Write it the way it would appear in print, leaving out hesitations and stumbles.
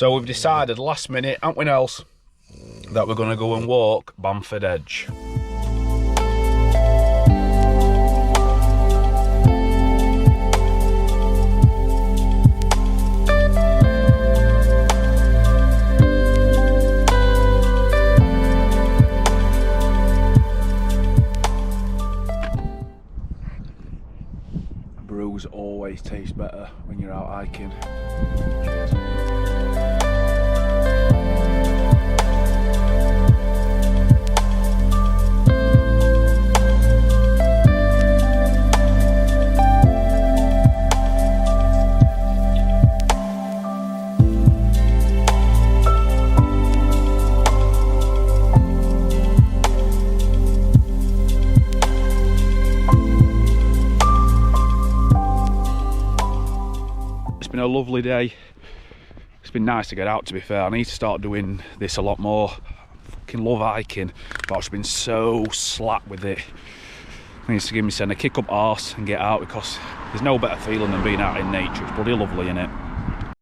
So we've decided last minute, haven't we, Nels, that we're going to go and walk Bamford Edge. Brews always taste better when you're out hiking. Cheers. Been a lovely day. It's been nice to get out, to be fair. I need to start doing this a lot more. I fucking love hiking, but I've been so slack with it. I need to give myself a kick up arse and get out, because there's no better feeling than being out in nature. It's bloody lovely, innit?